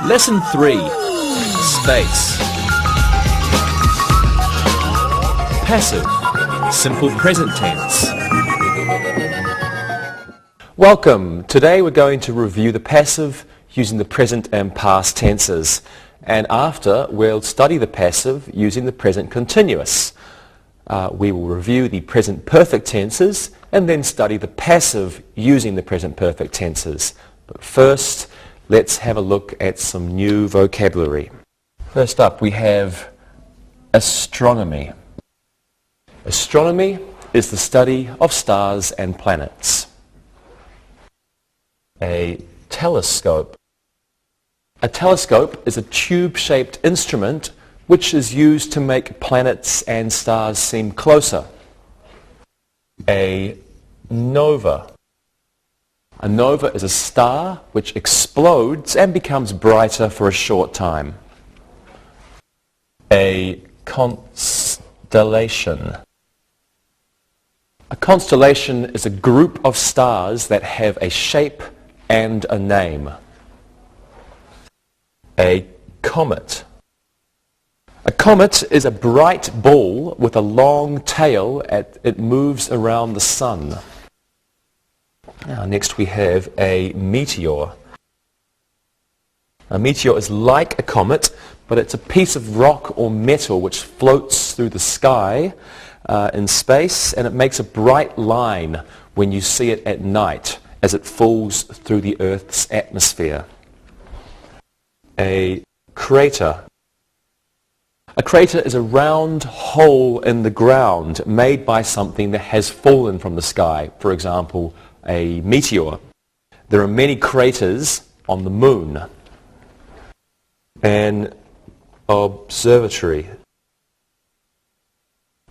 Lesson 3. Space. Passive. Simple present tense. Welcome. Today we're going to review the passive using the present and past tenses. And after, we'll study the passive using the present continuous. We will review the present perfect tenses and then study the passive using the present perfect tenses. But first, let's have a look at some new vocabulary. First up, we have astronomy. Astronomy is the study of stars and planets. A telescope. A telescope is a tube-shaped instrument which is used to make planets and stars seem closer. A nova. A nova is a star which explodes and becomes brighter for a short time. A constellation. A constellation is a group of stars that have a shape and a name. A comet. A comet is a bright ball with a long tail. It moves around the sun. Now, next we have a meteor. A meteor is like a comet, but it's a piece of rock or metal which floats through the sky in space, and it makes a bright line when you see it at night as it falls through the Earth's atmosphere. A crater. A crater is a round hole in the ground made by something that has fallen from the sky. For example, a meteor. There are many craters on the moon. An observatory.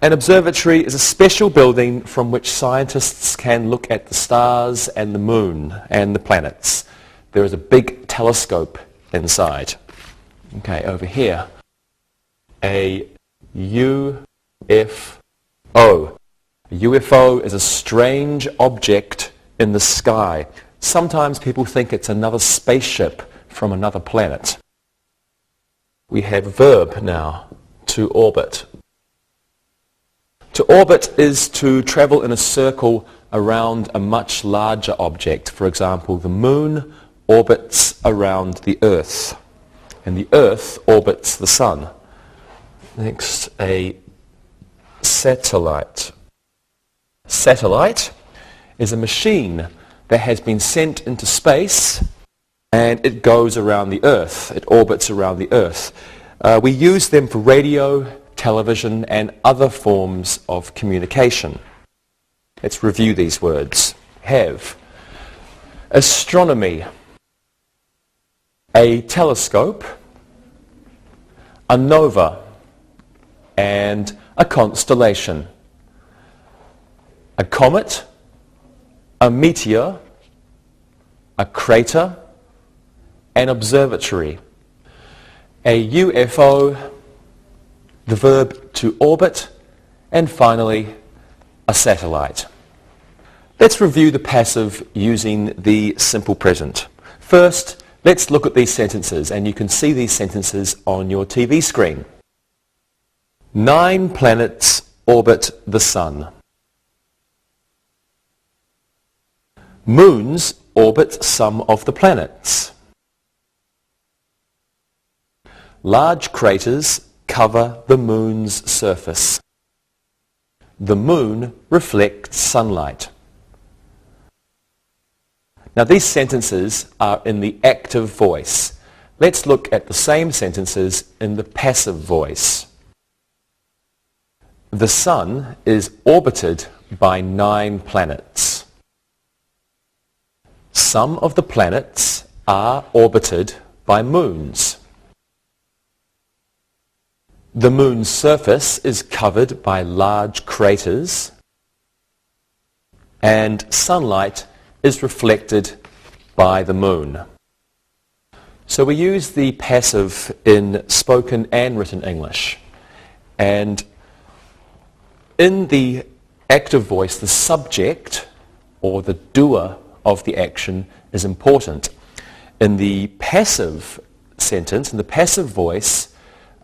An observatory is a special building from which scientists can look at the stars and the moon and the planets. There is a big telescope inside. Okay, over here. A UFO. A UFO is a strange object in the sky. Sometimes people think it's another spaceship from another planet. We have a verb now, to orbit. To orbit is to travel in a circle around a much larger object. For example, the moon orbits around the Earth, and the Earth orbits the sun. Next, a satellite. Satellite is a machine that has been sent into space and it goes around the Earth. It orbits around the Earth. We use them for radio, television and other forms of communication. Let's review these words. Have. Astronomy. A telescope. A nova. And a constellation. A comet, a meteor, a crater, an observatory. A UFO, the verb to orbit, and finally, a satellite. Let's review the passive using the simple present. First, let's look at these sentences, and you can see these sentences on your TV screen. 9 planets orbit the sun. Moons orbit some of the planets. Large craters cover the moon's surface. The moon reflects sunlight. Now these sentences are in the active voice. Let's look at the same sentences in the passive voice. The sun is orbited by 9 planets. Some of the planets are orbited by moons. The moon's surface is covered by large craters, and sunlight is reflected by the moon. So we use the passive in spoken and written English. And in the active voice, the subject or the doer of the action is important. In the passive sentence, in the passive voice,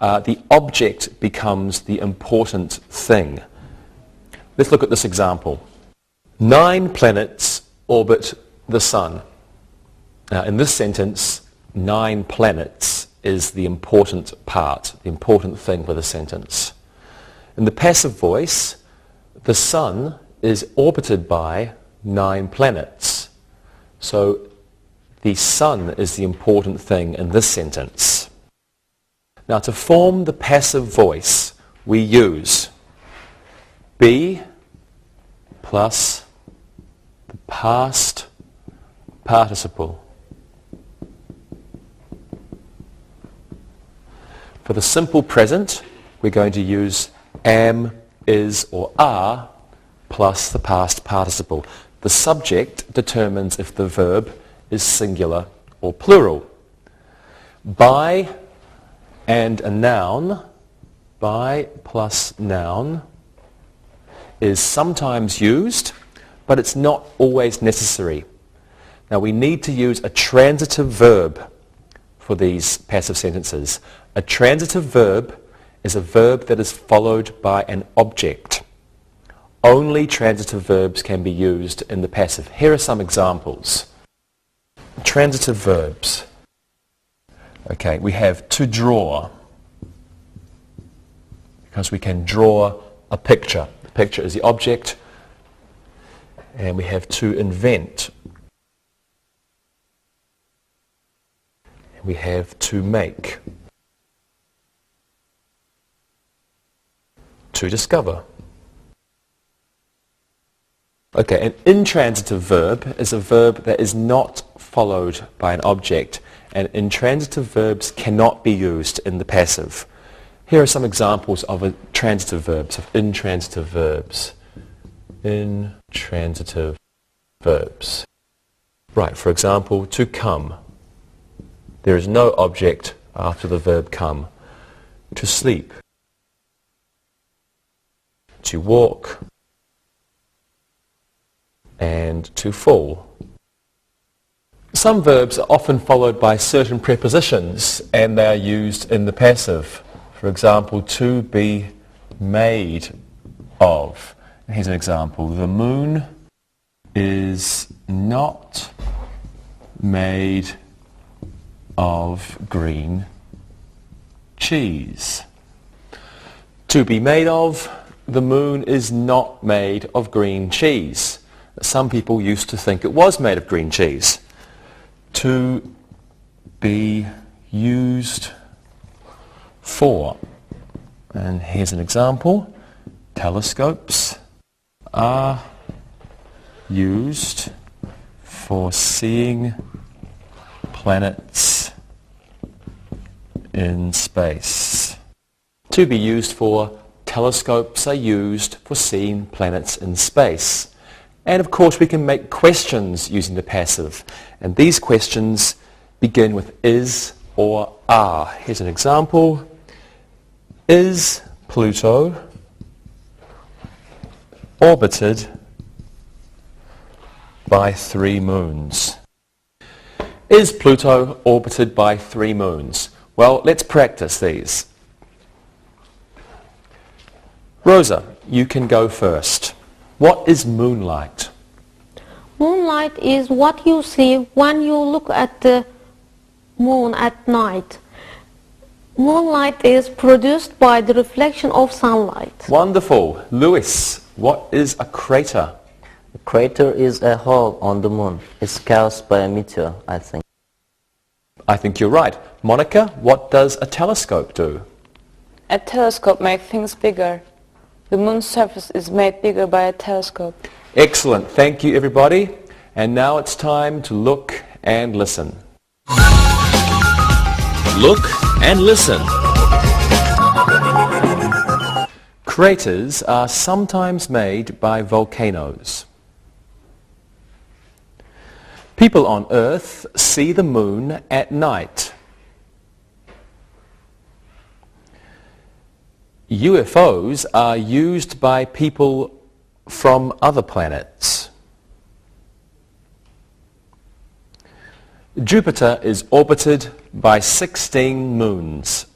the object becomes the important thing. Let's look at this example. 9 planets orbit the sun. Now, in this sentence, 9 planets is the important part, the important thing for the sentence. In the passive voice, the sun is orbited by 9 planets. So the sun is the important thing in this sentence. Now, to form the passive voice, we use be plus the past participle. For the simple present, we're going to use am, is, or are plus the past participle. The subject determines if the verb is singular or plural. By and a noun, by plus noun, is sometimes used, but it's not always necessary. Now we need to use a transitive verb for these passive sentences. A transitive verb is a verb that is followed by an object. Only transitive verbs can be used in the passive. Here are some examples. Transitive verbs. Okay, we have to draw, because we can draw a picture. The picture is the object. And we have to invent. We have to make. To discover. Okay, an intransitive verb is a verb that is not followed by an object, and intransitive verbs cannot be used in the passive. Here are some examples of transitive verbs, of intransitive verbs. Intransitive verbs. Right, for example, to come. There is no object after the verb come. To sleep. To walk. And to fall. Some verbs are often followed by certain prepositions, and they are used in the passive. For example, to be made of. Here's an example. The moon is not made of green cheese. To be made of. The moon is not made of green cheese. Some people used to think it was made of green cheese. To be used for. And here's an example. Telescopes are used for seeing planets in space. To be used for. Telescopes are used for seeing planets in space. And of course we can make questions using the passive. And these questions begin with is or are. Here's an example. Is Pluto orbited by 3 moons? Is Pluto orbited by 3 moons? Well, let's practice these. Rosa, you can go first. What is moonlight? Moonlight is what you see when you look at the moon at night. Moonlight is produced by the reflection of sunlight. Wonderful. Lewis, what is a crater? A crater is a hole on the moon. It's caused by a meteor, I think. I think you're right. Monica, what does a telescope do? A telescope makes things bigger. The moon's surface is made bigger by a telescope. Excellent. Thank you, everybody. And now it's time to look and listen. Look and listen. Craters are sometimes made by volcanoes. People on Earth see the moon at night. UFOs are used by people from other planets. Jupiter is orbited by 16 moons.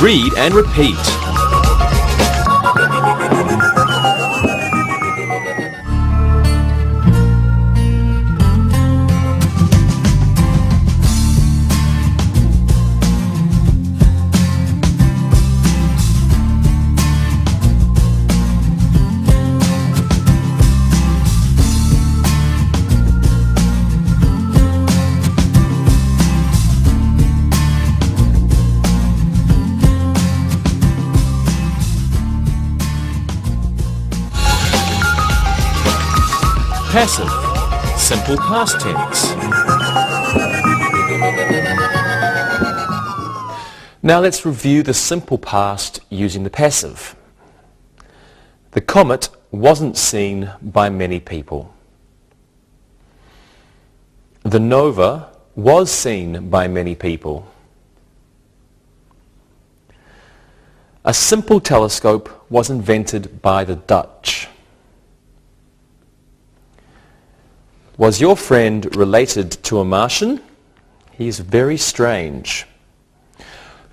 Read and repeat. Passive, simple past tense. Now let's review the simple past using the passive. The comet wasn't seen by many people. The nova was seen by many people. A simple telescope was invented by the Dutch. Was your friend related to a Martian? He is very strange.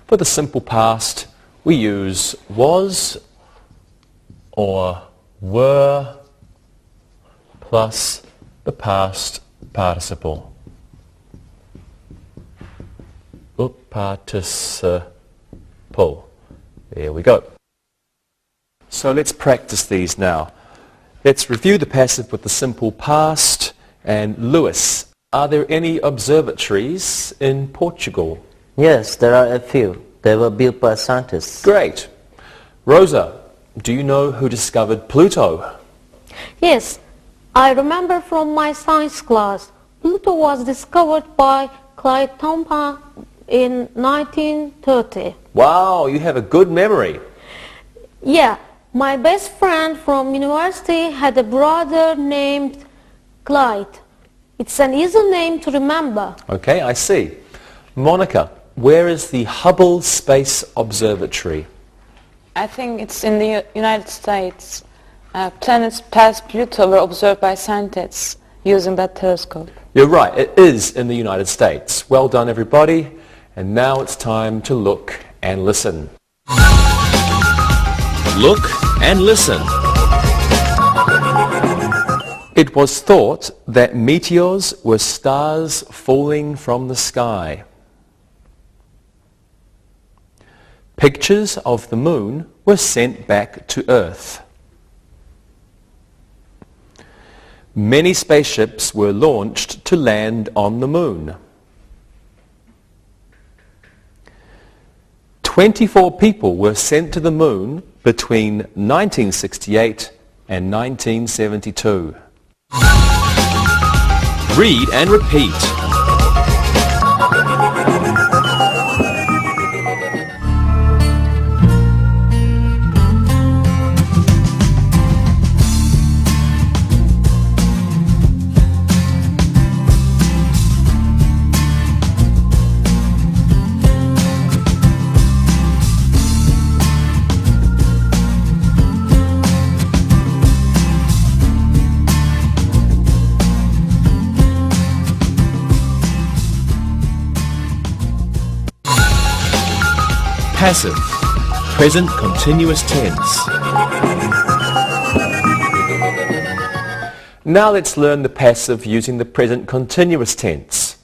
For the simple past, we use was or were plus the past participle. Participle. There we go. So let's practice these now. Let's review the passive with the simple past. And Lewis, are there any observatories in Portugal? Yes, there are a few. They were built by scientists. Great. Rosa, do you know who discovered Pluto? Yes, I remember from my science class. Pluto was discovered by Clyde Tombaugh in 1930. Wow, you have a good memory. Yeah, my best friend from university had a brother named Clyde. It's an easy name to remember. Okay, I see. Monica, where is the Hubble Space Observatory? I think it's in the United States. Planets past Pluto were observed by scientists using that telescope. You're right, it is in the United States. Well done, everybody. And now it's time to look and listen. Look and listen. It was thought that meteors were stars falling from the sky. Pictures of the moon were sent back to Earth. Many spaceships were launched to land on the moon. 24 people were sent to the moon between 1968 and 1972. Read and repeat. Passive, present continuous tense. Now let's learn the passive using the present continuous tense.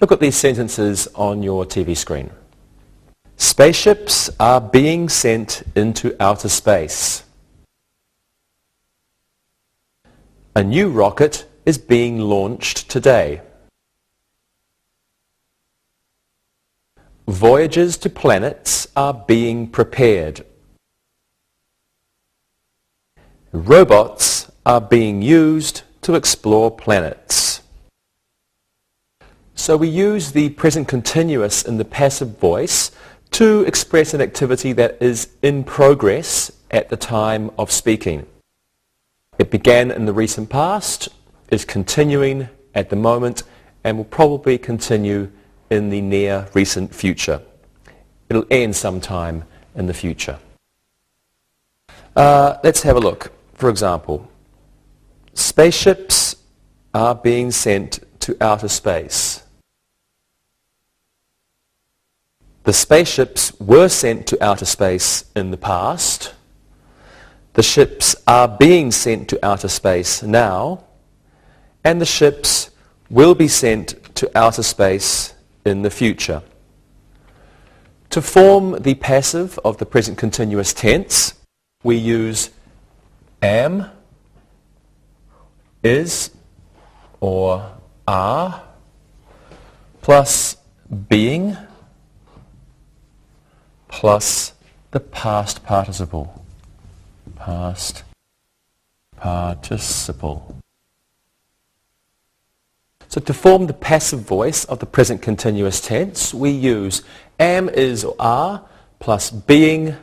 Look at these sentences on your TV screen. Spaceships are being sent into outer space. A new rocket is being launched today. Voyages to planets are being prepared. Robots are being used to explore planets. So we use the present continuous in the passive voice to express an activity that is in progress at the time of speaking. It began in the recent past, is continuing at the moment, and will probably continue in the near recent future. It'll end sometime in the future. Let's have a look. For example, spaceships are being sent to outer space. The spaceships were sent to outer space in the past. The ships are being sent to outer space now. And the ships will be sent to outer space in the future. To form the passive of the present continuous tense, we use am, is, or are, plus being, plus the past participle. Past participle. So to form the passive voice of the present continuous tense, we use am, is, or are, plus being,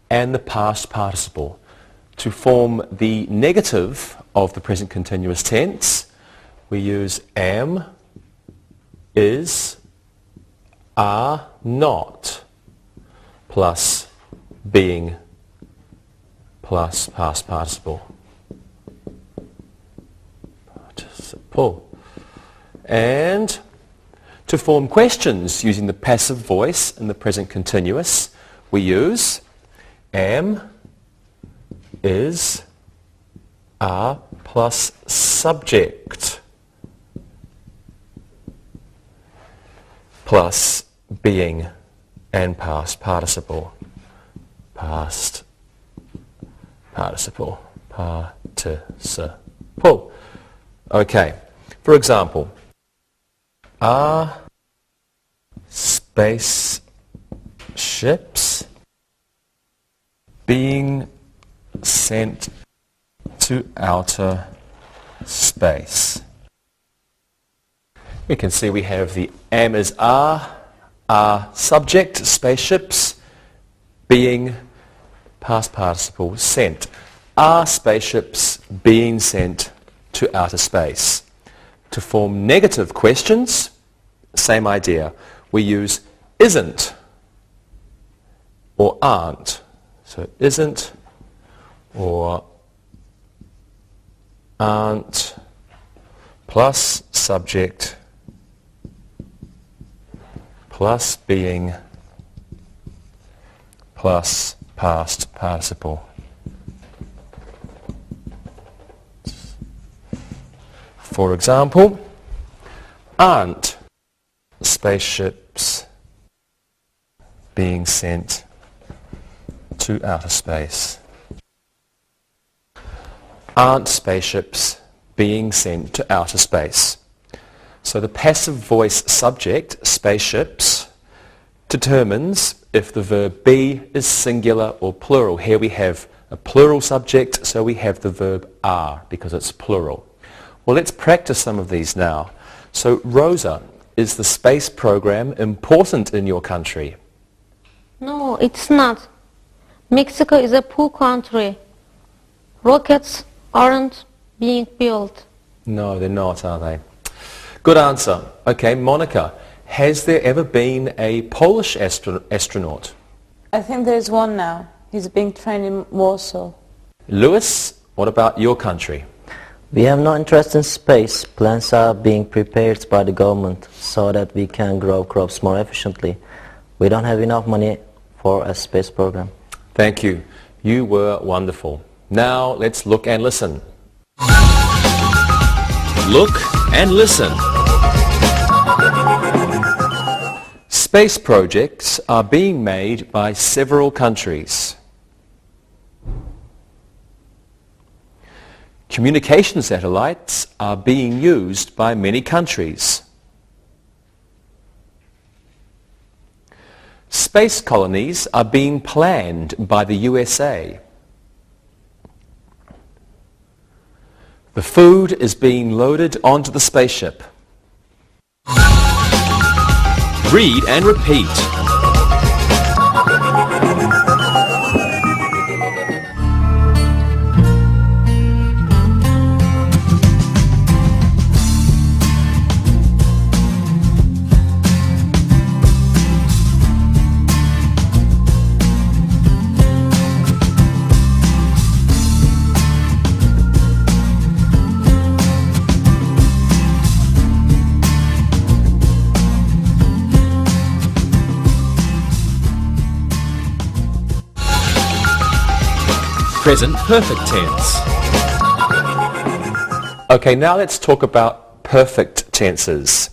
and the past participle. To form the negative of the present continuous tense, we use am, is, are not, plus being, plus past participle. Participle. And to form questions using the passive voice in the present continuous, we use am, is, are, plus subject, plus being, and past participle. Past participle. Participle. Okay. For example, are spaceships being sent to outer space? We can see we have the am, is, are subject, spaceships, being, past participle, sent. Are spaceships being sent to outer space? To form negative questions, same idea. We use isn't or aren't. So isn't or aren't plus subject plus being plus past participle. For example, aren't spaceships being sent to outer space? Aren't spaceships being sent to outer space? So the passive voice subject, spaceships, determines if the verb be is singular or plural. Here we have a plural subject, so we have the verb are because it's plural. Well, let's practice some of these now. So, Rosa, is the space program important in your country? No, it's not. Mexico is a poor country. Rockets aren't being built. No, they're not, are they? Good answer. Okay, Monica, has there ever been a Polish astronaut? I think there's one now. He's being trained in Warsaw. Lewis, what about your country? We have no interest in space. Plans are being prepared by the government so that we can grow crops more efficiently. We don't have enough money for a space program. Thank you. You were wonderful. Now let's look and listen. Look and listen. Space projects are being made by several countries. Communication satellites are being used by many countries. Space colonies are being planned by the USA. The food is being loaded onto the spaceship. Read and repeat. present perfect tense. Okay, now let's talk about perfect tenses.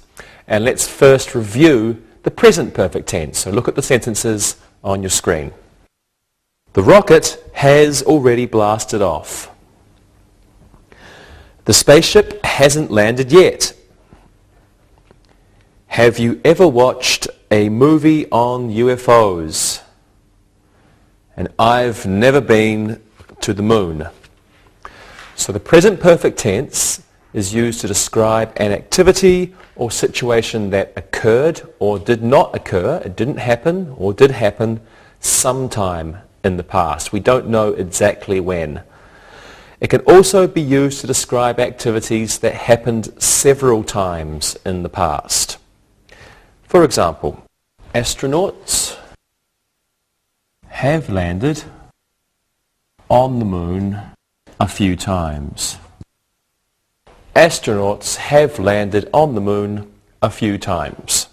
And let's first review the present perfect tense. So look at the sentences on your screen. The rocket has already blasted off. The spaceship hasn't landed yet. Have you ever watched a movie on UFOs? And I've never been to the moon. So the present perfect tense is used to describe an activity or situation that occurred or did not occur. It didn't happen or did happen sometime in the past. We don't know exactly when. It can also be used to describe activities that happened several times in the past. For example, astronauts have landed on the moon a few times. Astronauts have landed on the moon a few times.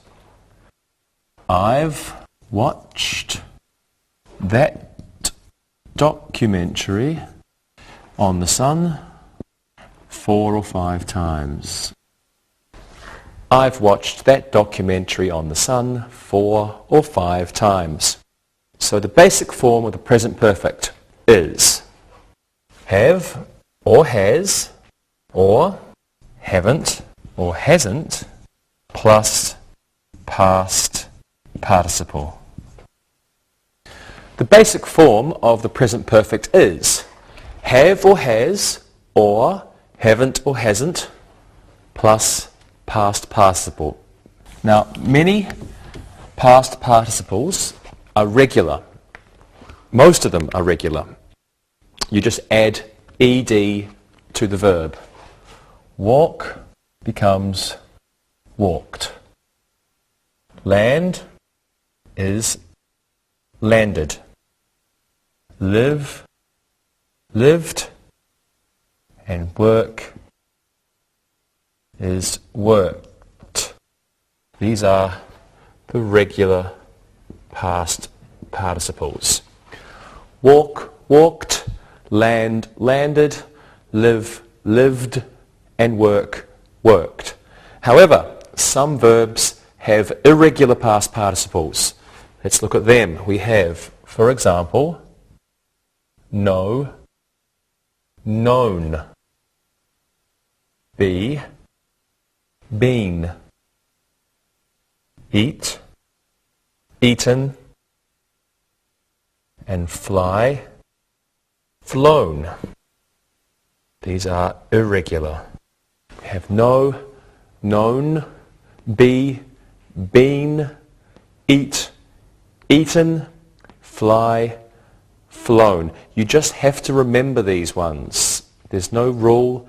I've watched that documentary on the sun 4 or 5 times. I've watched that documentary on the sun 4 or 5 times. So the basic form of the present perfect is have or has or haven't or hasn't plus past participle. The basic form of the present perfect is have or has or haven't or hasn't plus past participle. Now, many past participles are regular. Most of them are regular. You just add ed to the verb. Walk becomes walked. Land is landed. Live, lived. And work is worked. These are the regular past participles. Walk, walked. Land, landed. Live, lived. And work, worked. However, some verbs have irregular past participles. Let's look at them. We have, for example, know, known, be, been, eat, eaten, and fly, flown. These are irregular. We have know, known, be, been, eat, eaten, fly, flown. You just have to remember these ones. There's no rule.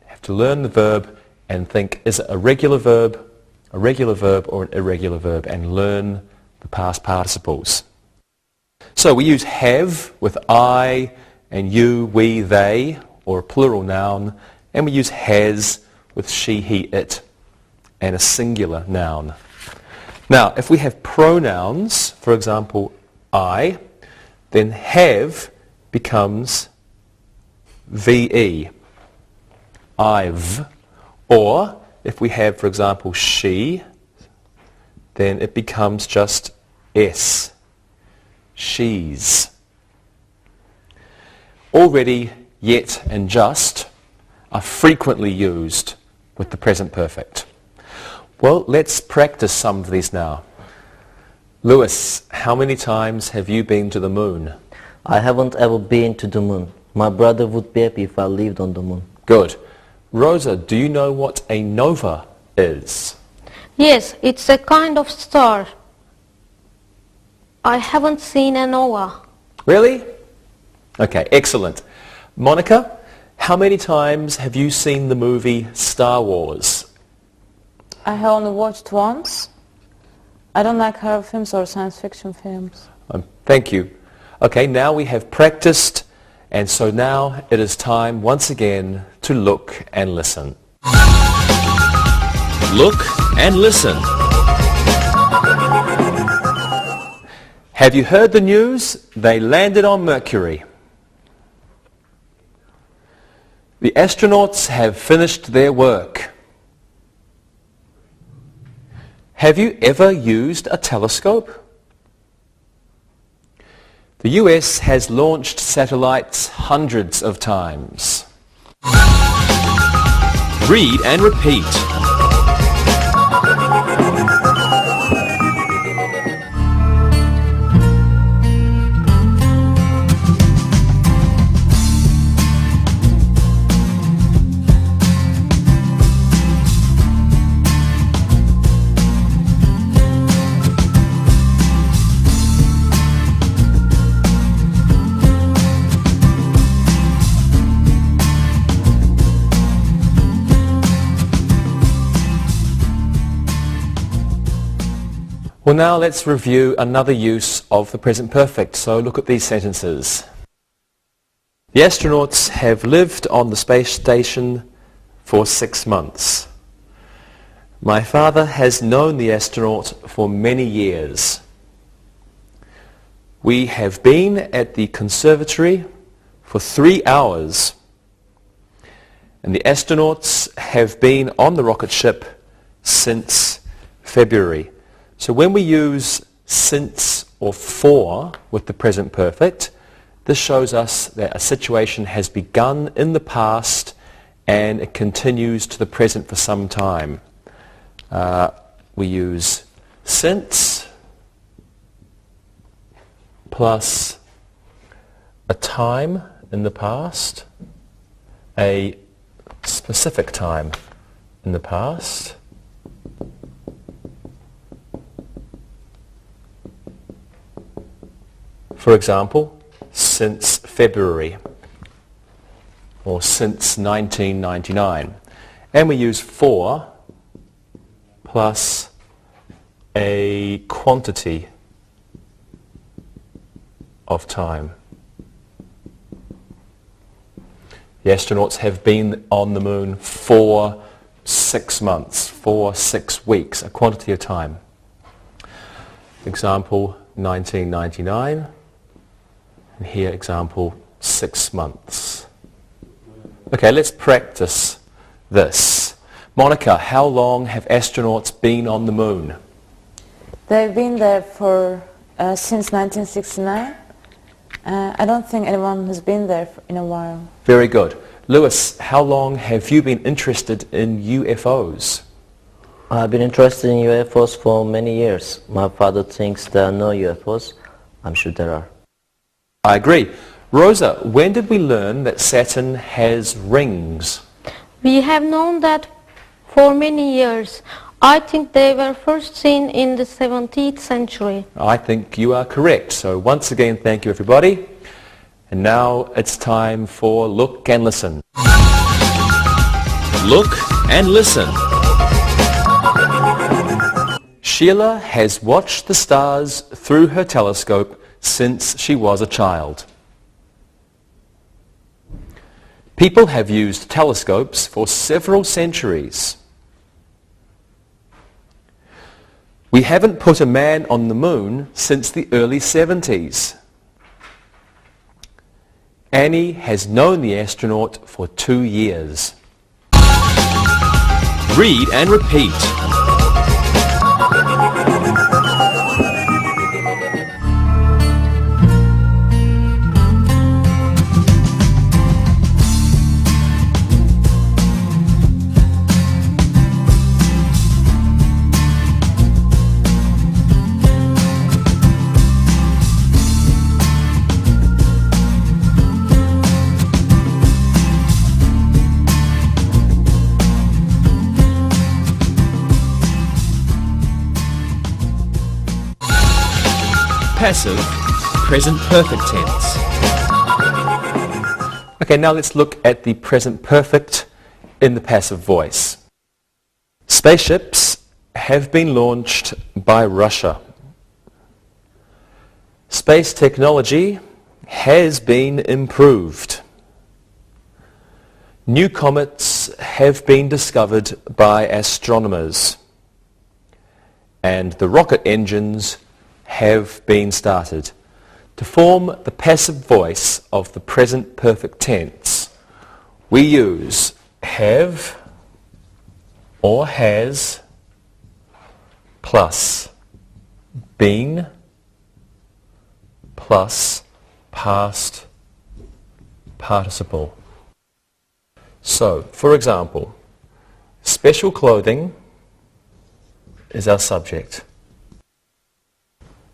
You have to learn the verb and think, is it a regular verb or an irregular verb, and learn the past participles. So we use have with I and you, we, they, or a plural noun, and we use has with she, he, it, and a singular noun. Now, if we have pronouns, for example, I, then have becomes VE, I've. Or if we have, for example, she, then it becomes just S, she's. Already, yet, and just are frequently used with the present perfect. Well, let's practice some of these now. Lewis, how many times have you been to the moon? I haven't ever been to the moon. My brother would be happy if I lived on the moon. Good. Rosa, do you know what a nova is? Yes, it's a kind of star. I haven't seen a nova. Really? Okay, excellent. Monica, how many times have you seen the movie Star Wars? I have only watched once. I don't like horror films or science fiction films. Thank you. Okay, now we have practiced, and so now it is time once again to look and listen. Look and listen. Have you heard the news? They landed on Mercury. The astronauts have finished their work. Have you ever used a telescope? The US has launched satellites hundreds of times. Read and repeat. Well, now let's review another use of the present perfect. So look at these sentences. The astronauts have lived on the space station for 6 months. My father has known the astronaut for many years. We have been at the conservatory for 3 hours. And the astronauts have been on the rocket ship since February. So when we use since or for with the present perfect, this shows us that a situation has begun in the past and it continues to the present for some time. We use since plus a time in the past, a specific time in the past, for example, since February or since 1999. And we use for plus a quantity of time. The astronauts have been on the moon for 6 months, for 6 weeks, a quantity of time. Example 1999. And here, example, 6 months. Okay, let's practice this. Monica, how long have astronauts been on the moon? They've been there for since 1969. I don't think anyone has been there in a while. Very good. Lewis, how long have you been interested in UFOs? I've been interested in UFOs for many years. My father thinks there are no UFOs. I'm sure there are. I agree. Rosa, when did we learn that Saturn has rings? We have known that for many years. I think they were first seen in the 17th century. I think you are correct. So once again, thank you everybody. And now it's time for Look and Listen. Look and listen. Sheila has watched the stars through her telescope since she was a child. People have used telescopes for several centuries. We haven't put a man on the moon since the early 70s. Annie has known the astronaut for 2 years. Read and repeat. Passive, present perfect tense. Okay, now let's look at the present perfect in the passive voice. Spaceships have been launched by Russia. Space technology has been improved. New comets have been discovered by astronomers. And the rocket engines have been started. To form the passive voice of the present perfect tense, we use have or has plus been plus past participle. So, for example, special clothing is our subject.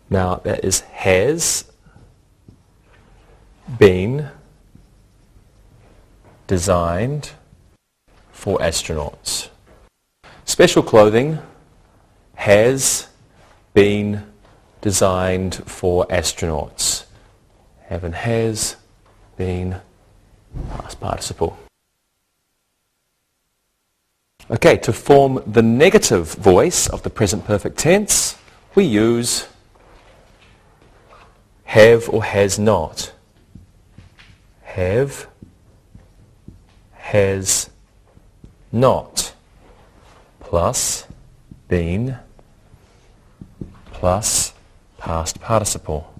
Now that is has been designed for astronauts. Special clothing has been designed for astronauts. Have and has been past participle. Okay, to form the negative voice of the present perfect tense, we use have or has not. Have, has not, plus been, plus past participle.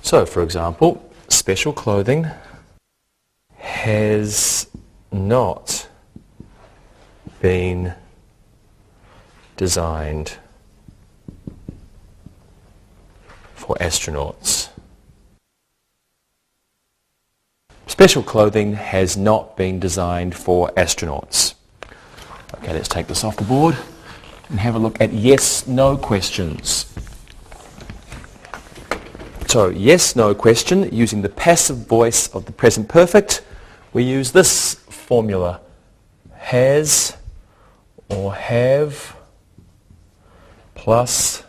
So, for example, special clothing has not been designed for astronauts. Special clothing has not been designed for astronauts. Okay, let's take this off the board and have a look at yes/no questions. So, yes/no question, using the passive voice of the present perfect, we use this formula. Has or have plus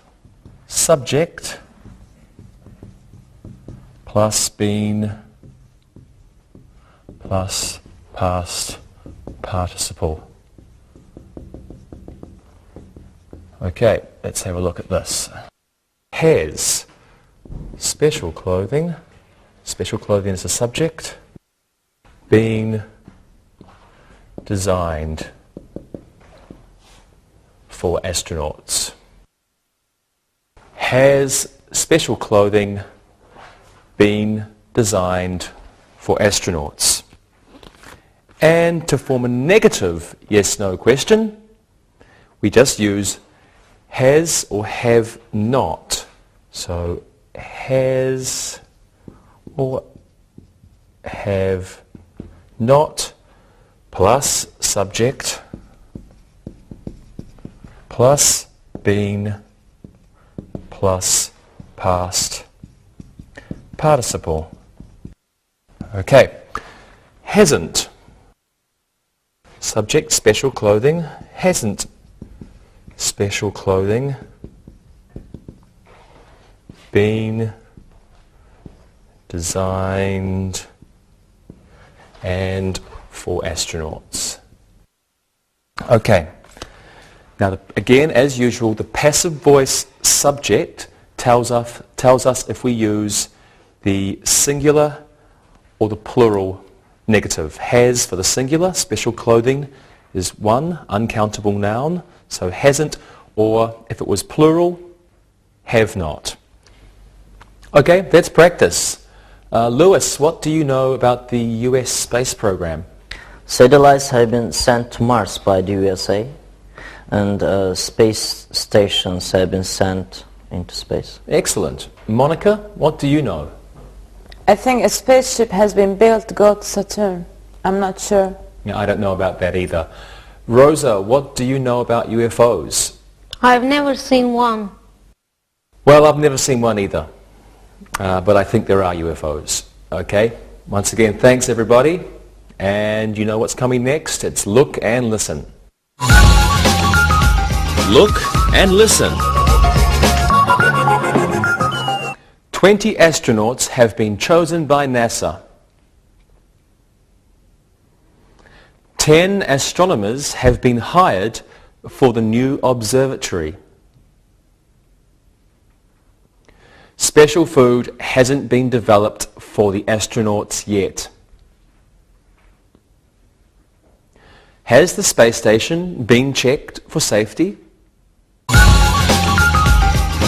subject plus been plus past participle. Okay, let's have a look at this. Has, special clothing is a subject, been designed for astronauts. Has special clothing been designed for astronauts? And to form a negative yes/no question, we just use has or have not. So has or have not plus subject plus been plus past participle. Okay, hasn't. Subject, special clothing, hasn't special clothing been designed and for astronauts. Okay, now again, as usual, the passive voice subject tells us if we use the singular or the plural negative. Has for the singular, special clothing is one, uncountable noun, so hasn't, or if it was plural, have not. Okay, that's practice. Lewis, what do you know about the US space program? Satellites have been sent to Mars by the USA, and space stations have been sent into space. Excellent. Monica, what do you know? I think a spaceship has been built to go to Saturn. I'm not sure. Yeah, I don't know about that either. Rosa, what do you know about UFOs? I've never seen one. Well, I've never seen one either, but I think there are UFOs. Okay, once again, thanks everybody, and you know what's coming next? It's Look and Listen. Look and listen. 20 astronauts have been chosen by NASA. 10 astronomers have been hired for the new observatory. Special food hasn't been developed for the astronauts yet. Has the space station been checked for safety?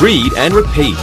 Read and repeat.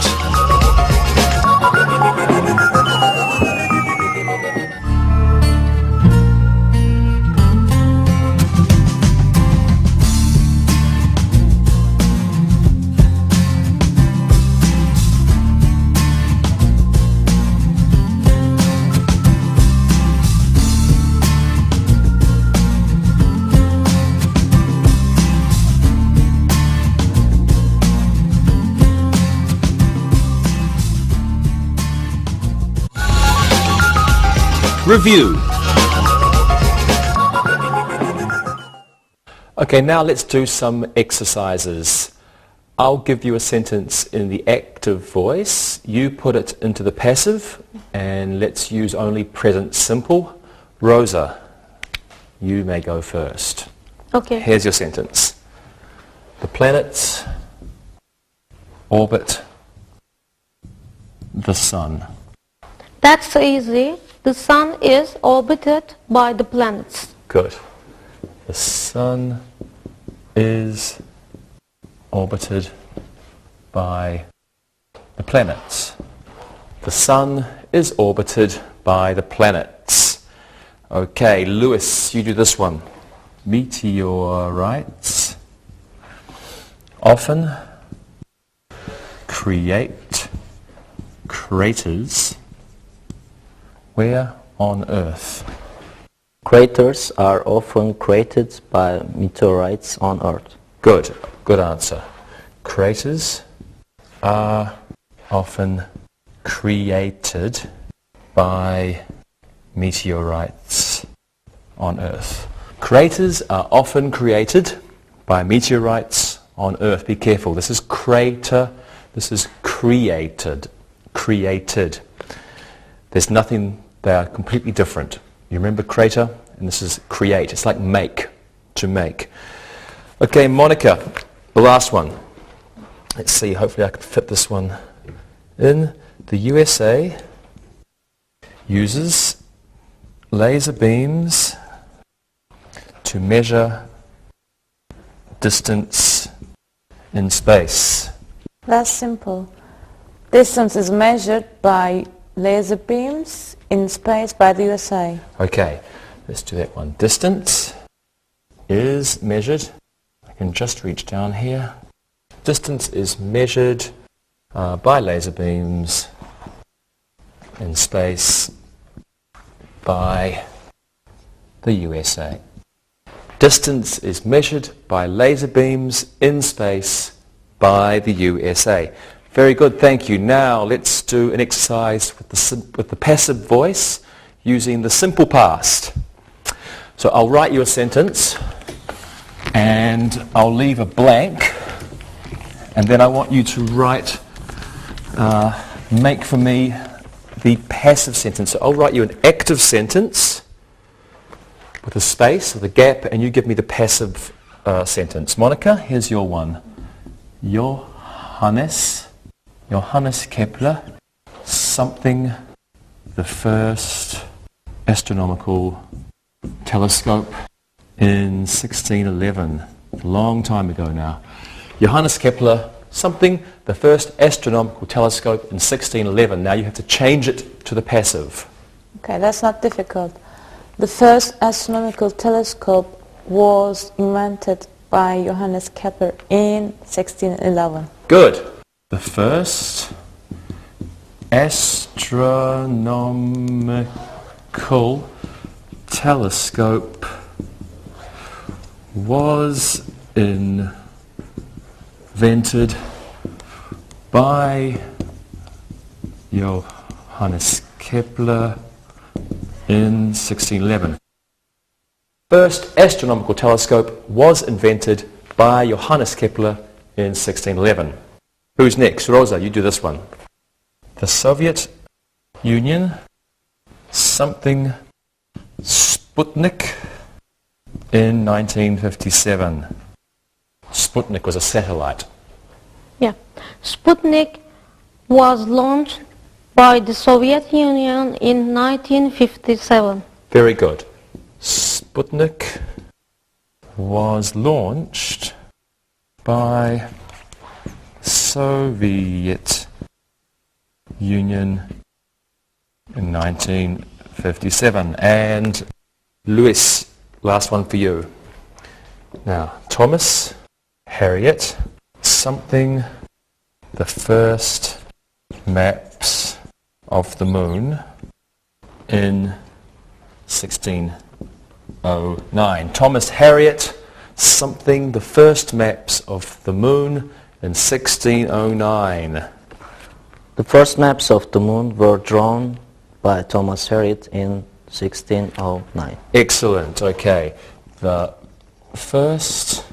Review. Okay, now let's do some exercises. I'll give you a sentence in the active voice. You put it into the passive, and let's use only present simple. Rosa, you may go first. Okay. Here's your sentence. The planets orbit the sun. That's easy. The sun is orbited by the planets. Good. The sun is orbited by the planets. The sun is orbited by the planets. Okay, Lewis, you do this one. Meteorites often create craters where on Earth? Craters are often created by meteorites on Earth. Good. Good answer. Craters are often created by meteorites on Earth. Craters are often created by meteorites on Earth. Be careful. This is crater. This is created. Created. There's nothing. They are completely different. You remember crater? And this is create. It's like make. To make. Okay, Monica, the last one. Let's see, hopefully I can fit this one in. The USA uses laser beams to measure distance in space. That's simple. Distance is measured by laser beams in space by the USA. Okay, let's do that one. Distance is measured. I can just reach down here. Distance is measured by laser beams in space by the USA. Distance is measured by laser beams in space by the USA. Very good, thank you. Now let's do an exercise with the passive voice using the simple past. So I'll write you a sentence and I'll leave a blank, and then I want you to write, make for me the passive sentence. So I'll write you an active sentence with a space, with a gap, and you give me the passive sentence. Monica, here's your one. Johannes Kepler, something, the first astronomical telescope in 1611. A long time ago now. Johannes Kepler, something, the first astronomical telescope in 1611. Now you have to change it to the passive. Okay, that's not difficult. The first astronomical telescope was invented by Johannes Kepler in 1611. Good. The first astronomical telescope was invented by Johannes Kepler in 1611. First astronomical telescope was invented by Johannes Kepler in 1611. Who's next? Rosa, you do this one. The Soviet Union, something, Sputnik in 1957. Sputnik was a satellite. Yeah. Sputnik was launched by the Soviet Union in 1957. Very good. Sputnik was launched by Soviet Union in 1957. And Luis, last one for you. Now, Thomas Harriot, something, the first maps of the moon in 1609. Thomas Harriot, something, the first maps of the moon in 1609. The first maps of the moon were drawn by Thomas Harriot in 1609. Excellent. Okay. The first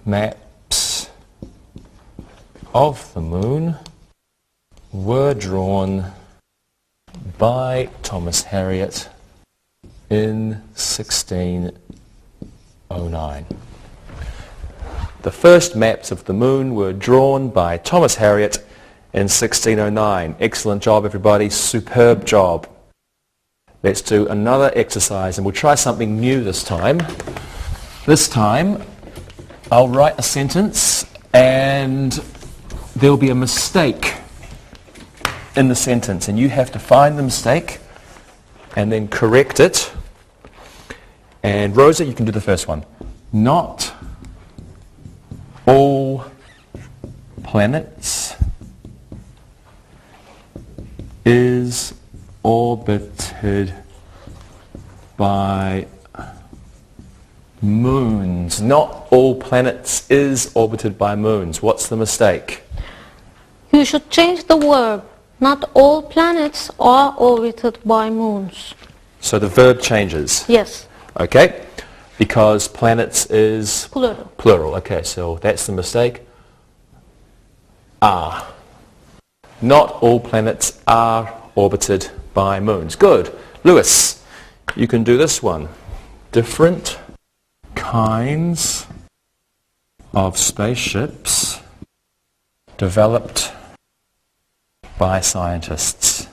maps of the moon were drawn by Thomas Harriot in 1609. The first maps of the moon were drawn by Thomas Harriot in 1609. Excellent job, everybody. Superb job. Let's do another exercise, and we'll try something new this time. This time, I'll write a sentence, and there'll be a mistake in the sentence, and you have to find the mistake and then correct it. And Rosa, you can do the first one. Not all planets is orbited by moons. Not all planets is orbited by moons. What's the mistake? You should change the verb. Not all planets are orbited by moons. So the verb changes. Yes, Okay? Because planets is plural. plural. Okay, so that's the mistake. Are. Not all planets are orbited by moons. Good. Lewis, you can do this one. Different kinds of spaceships developed by scientists.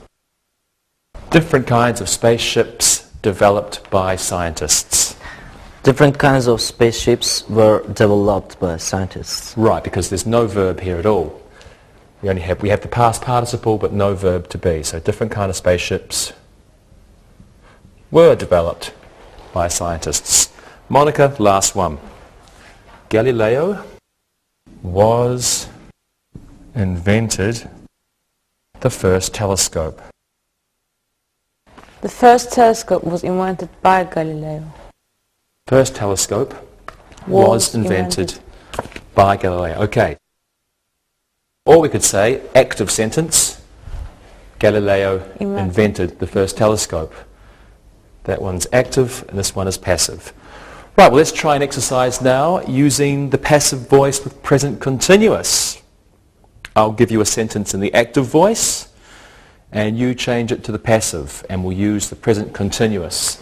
Different kinds of spaceships developed by scientists. Different kinds of spaceships were developed by scientists. Right, because there's no verb here at all. We have the past participle but no verb to be. So different kind of spaceships were developed by scientists. Monica, last one. Galileo was invented the first telescope. The first telescope was invented by Galileo. First telescope was invented by Galileo. Okay. Or we could say, active sentence, Galileo invented the first telescope. That one's active and this one is passive. Right, well let's try an exercise now using the passive voice with present continuous. I'll give you a sentence in the active voice and you change it to the passive and we'll use the present continuous.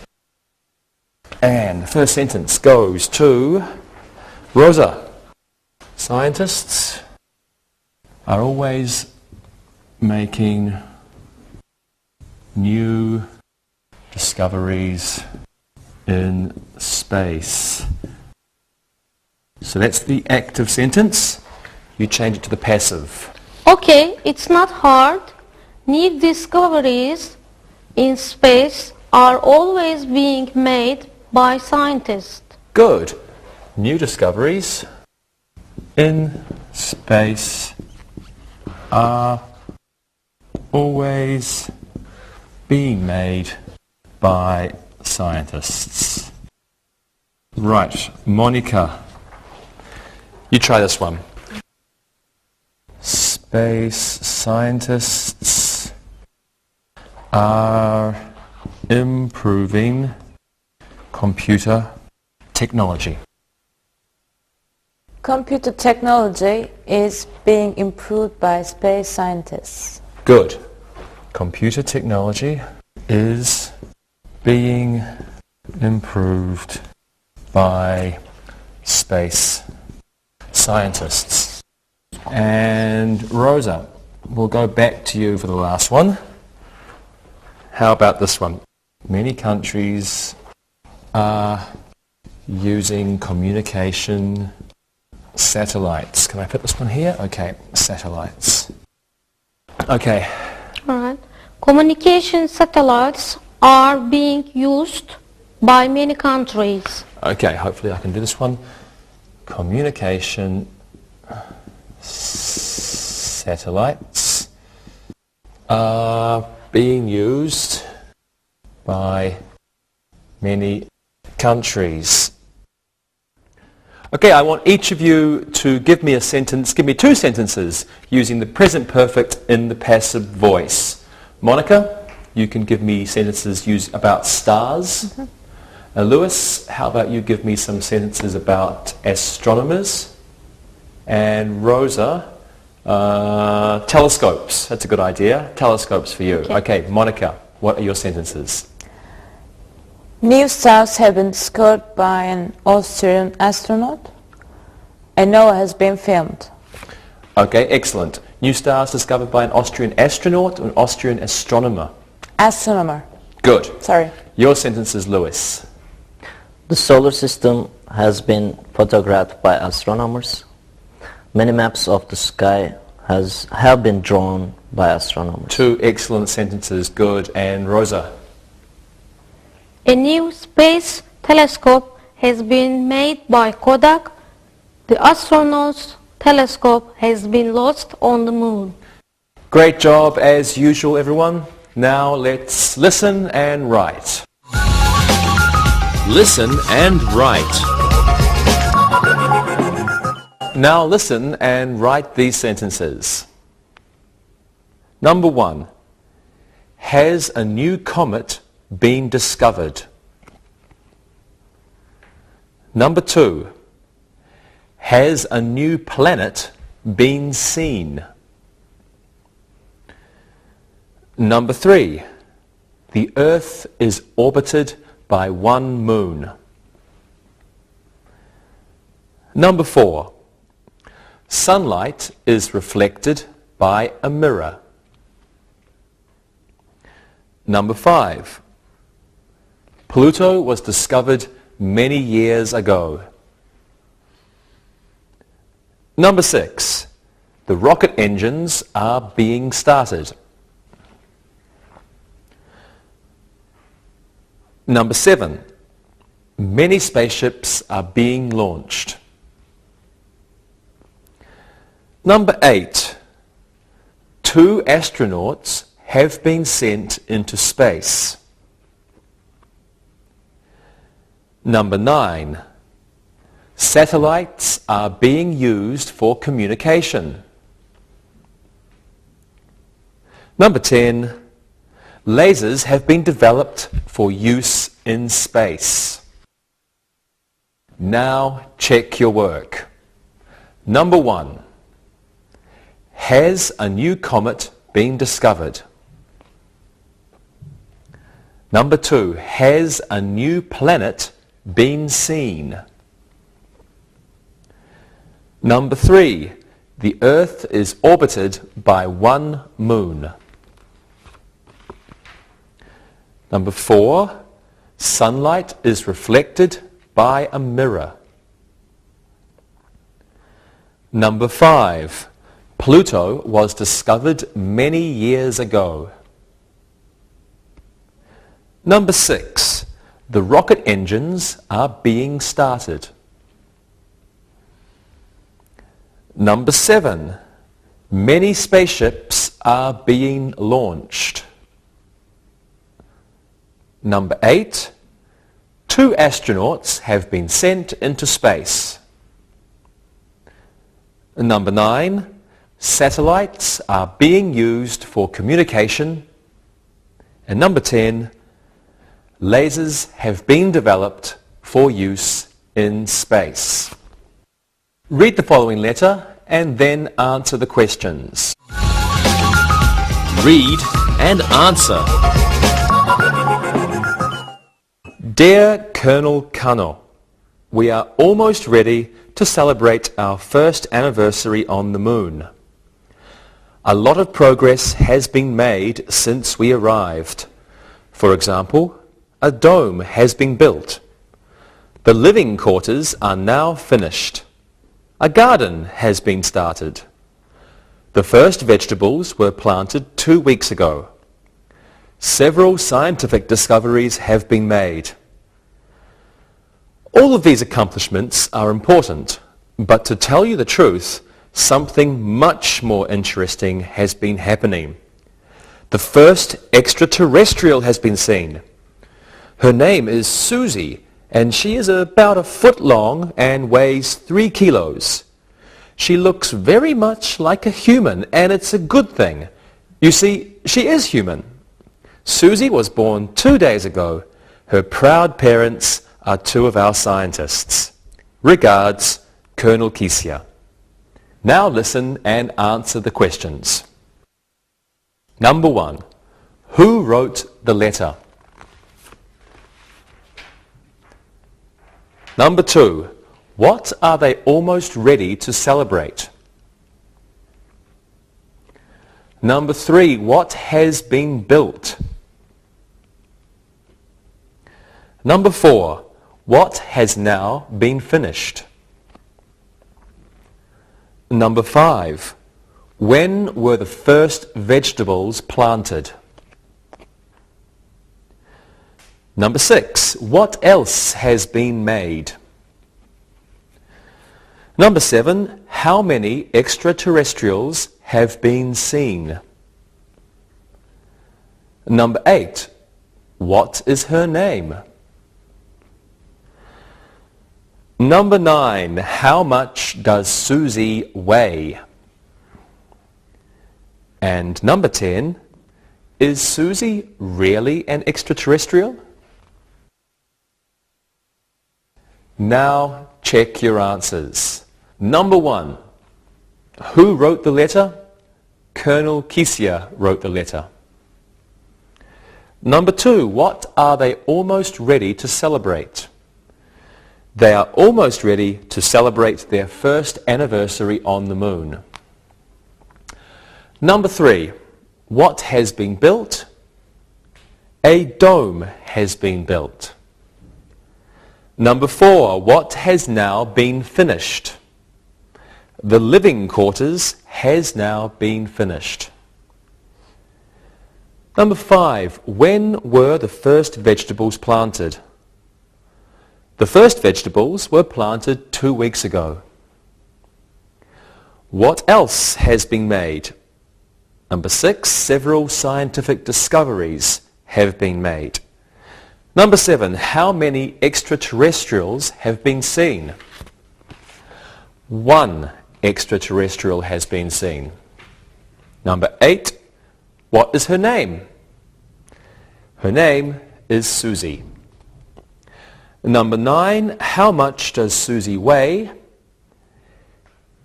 And the first sentence goes to Rosa. Scientists are always making new discoveries in space. So that's the active sentence. You change it to the passive. Okay, it's not hard. New discoveries in space are always being made by scientists. Good. New discoveries in space are always being made by scientists. Right, Monica, you try this one. Space scientists are improving computer technology. Computer technology is being improved by space scientists. Good. Computer technology is being improved by space scientists. And Rosa, we'll go back to you for the last one. How about this one? Many countries are using communication satellites. Can I put this one here? Okay, satellites. Okay. All right. Communication satellites are being used by many countries. Okay, hopefully I can do this one. Communication satellites are being used by many countries. Okay, I want each of you to give me a sentence, give me two sentences using the present perfect in the passive voice. Monica, you can give me sentences about stars. Lewis, how about you give me some sentences about astronomers? And Rosa, telescopes. That's a good idea. Telescopes for you. Okay, Monica, what are your sentences? New stars have been discovered by an Austrian astronaut. A Noah has been filmed. Okay, excellent. New stars discovered by an Austrian astronaut or an Austrian astronomer? Astronomer. Good. Sorry. Your sentences, Lewis. The solar system has been photographed by astronomers. Many maps of the sky have been drawn by astronomers. Two excellent sentences. Good. And Rosa? A new space telescope has been made by Kodak. The astronauts' telescope has been lost on the moon. Great job as usual, everyone. Now let's listen and write. Listen and write. Now listen and write these sentences. Number 1. Has a new comet been discovered? Number 2. Has a new planet been seen? Number 3. The Earth is orbited by one moon. Number 4. Sunlight is reflected by a mirror. Number 5. Pluto was discovered many years ago. Number 6. The rocket engines are being started. Number 7. Many spaceships are being launched. Number 8. 2 astronauts have been sent into space. Number 9. Satellites are being used for communication. Number 10. Lasers have been developed for use in space. Now check your work. Number 1. Has a new comet been discovered? Number 2. Has a new planet been seen? Number 3. The Earth is orbited by one moon. Number 4. Sunlight is reflected by a mirror. Number 5. Pluto was discovered many years ago. Number 6. The rocket engines are being started. Number 7. Many spaceships are being launched. Number 8. 2 astronauts have been sent into space. Number 9. Satellites are being used for communication. And number 10. Lasers have been developed for use in space. Read the following letter and then answer the questions. Read and answer. Dear Colonel Kano, we are almost ready to celebrate our first anniversary on the moon. A lot of progress has been made since we arrived. For example, a dome has been built. The living quarters are now finished. A garden has been started. The first vegetables were planted 2 weeks ago. Several scientific discoveries have been made. All of these accomplishments are important, but to tell you the truth, something much more interesting has been happening. The first extraterrestrial has been seen. Her name is Susie, and she is about 1 foot long and weighs 3 kilos. She looks very much like a human, and it's a good thing. You see, she is human. Susie was born 2 days ago. Her proud parents are two of our scientists. Regards, Colonel Kesia. Now listen and answer the questions. Number 1. Who wrote the letter? Number 2. What are they almost ready to celebrate? Number 3. What has been built? Number 4. What has now been finished? Number 5. When were the first vegetables planted? Number 6. What else has been made? Number 7. How many extraterrestrials have been seen? Number 8. What is her name? Number 9. How much does Susie weigh? And number 10. Is Susie really an extraterrestrial? Now check your answers. Number 1. Who wrote the letter? Colonel Kesia wrote the letter. Number 2. What are they almost ready to celebrate? They are almost ready to celebrate their first anniversary on the moon. Number 3. What has been built? A dome has been built. Number 4. What has now been finished? The living quarters has now been finished. Number 5. When were the first vegetables planted? The first vegetables were planted 2 weeks ago. What else has been made? Number 6. Several scientific discoveries have been made. Number 7. How many extraterrestrials have been seen? 1 extraterrestrial has been seen. Number 8. What is her name? Her name is Susie. Number 9. How much does Susie weigh?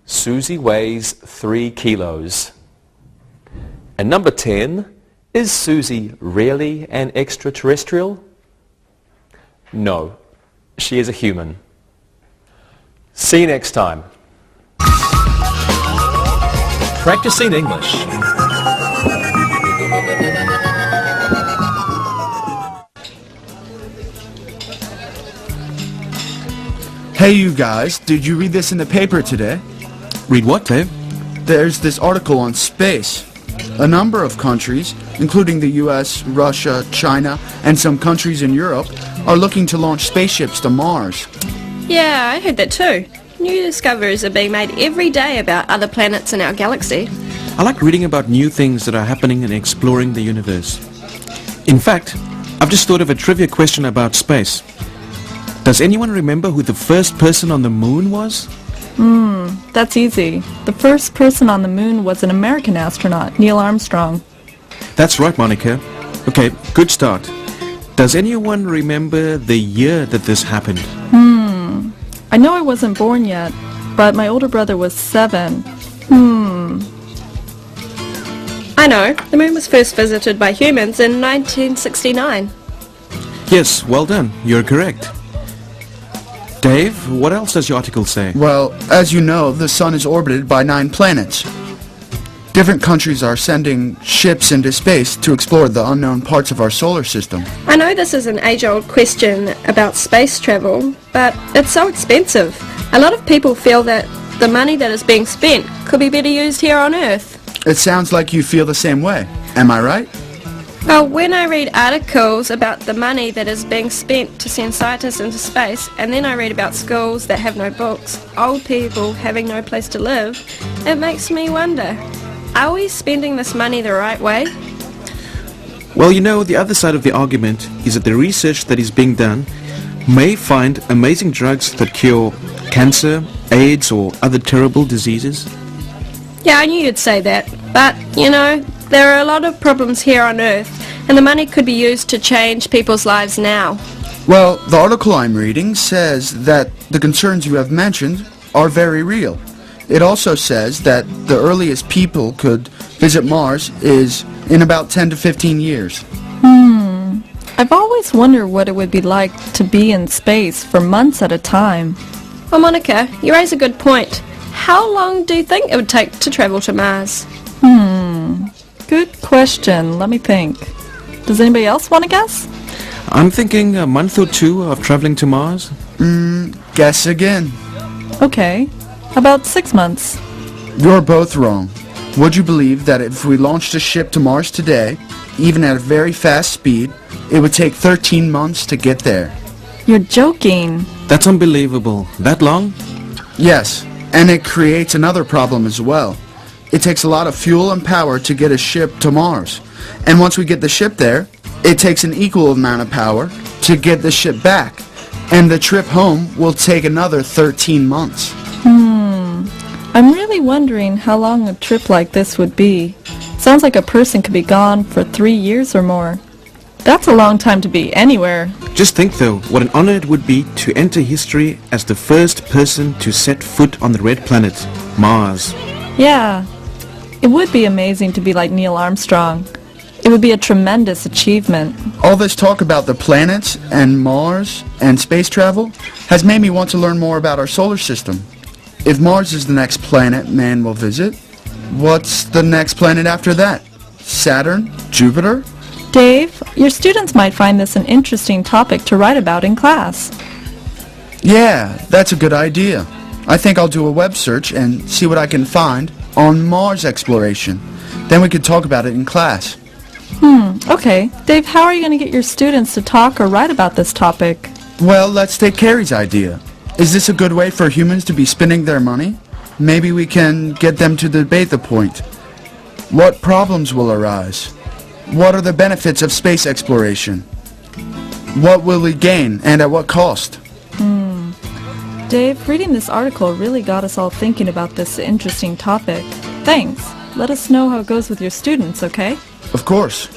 Susie weighs 3 kilos. And number 10. Is Susie really an extraterrestrial? No, she is a human. See you next time. Practicing English. Hey you guys, did you read this in the paper today? Read what, Dave? There's this article on space. A number of countries, including the US, Russia, China, and some countries in Europe, are looking to launch spaceships to Mars. Yeah, I heard that too. New discoveries are being made every day about other planets in our galaxy. I like reading about new things that are happening and exploring the universe. In fact, I've just thought of a trivia question about space. Does anyone remember who the first person on the moon was? That's easy. The first person on the moon was an American astronaut, Neil Armstrong. That's right, Monica. Okay, good start. Does anyone remember the year that this happened? I know I wasn't born yet, but my older brother was 7. I know, the moon was first visited by humans in 1969. Yes, well done. You're correct. Dave, what else does your article say? Well, as you know, the sun is orbited by 9 planets. Different countries are sending ships into space to explore the unknown parts of our solar system. I know this is an age-old question about space travel, but it's so expensive. A lot of people feel that the money that is being spent could be better used here on Earth. It sounds like you feel the same way. Am I right? Well, when I read articles about the money that is being spent to send scientists into space, and then I read about schools that have no books, old people having no place to live, it makes me wonder, are we spending this money the right way? Well, you know, the other side of the argument is that the research that is being done may find amazing drugs that cure cancer, AIDS, or other terrible diseases. Yeah, I knew you'd say that, but, you know, there are a lot of problems here on Earth, and the money could be used to change people's lives now. Well, the article I'm reading says that the concerns you have mentioned are very real. It also says that the earliest people could visit Mars is in about 10 to 15 years. I've always wondered what it would be like to be in space for months at a time. Well, Monica, you raise a good point. How long do you think it would take to travel to Mars? Good question. Let me think. Does anybody else want to guess? I'm thinking a month or two of traveling to Mars. Guess again. Okay. About 6 months. You're both wrong. Would you believe that if we launched a ship to Mars today, even at a very fast speed, it would take 13 months to get there? You're joking. That's unbelievable. That long? Yes, and it creates another problem as well. It takes a lot of fuel and power to get a ship to Mars. And once we get the ship there, it takes an equal amount of power to get the ship back. And the trip home will take another 13 months. I'm really wondering how long a trip like this would be. Sounds like a person could be gone for 3 years or more. That's a long time to be anywhere. Just think though, what an honor it would be to enter history as the first person to set foot on the red planet, Mars. Yeah, it would be amazing to be like Neil Armstrong. It would be a tremendous achievement. All this talk about the planets and Mars and space travel has made me want to learn more about our solar system. If Mars is the next planet man will visit, what's the next planet after that? Saturn? Jupiter? Dave, your students might find this an interesting topic to write about in class. Yeah, that's a good idea. I think I'll do a web search and see what I can find on Mars exploration. Then we could talk about it in class. Okay. Dave, how are you going to get your students to talk or write about this topic? Well, let's take Carrie's idea. Is this a good way for humans to be spending their money? Maybe we can get them to debate the point. What problems will arise? What are the benefits of space exploration? What will we gain and at what cost? Dave, reading this article really got us all thinking about this interesting topic. Thanks. Let us know how it goes with your students, okay? Of course.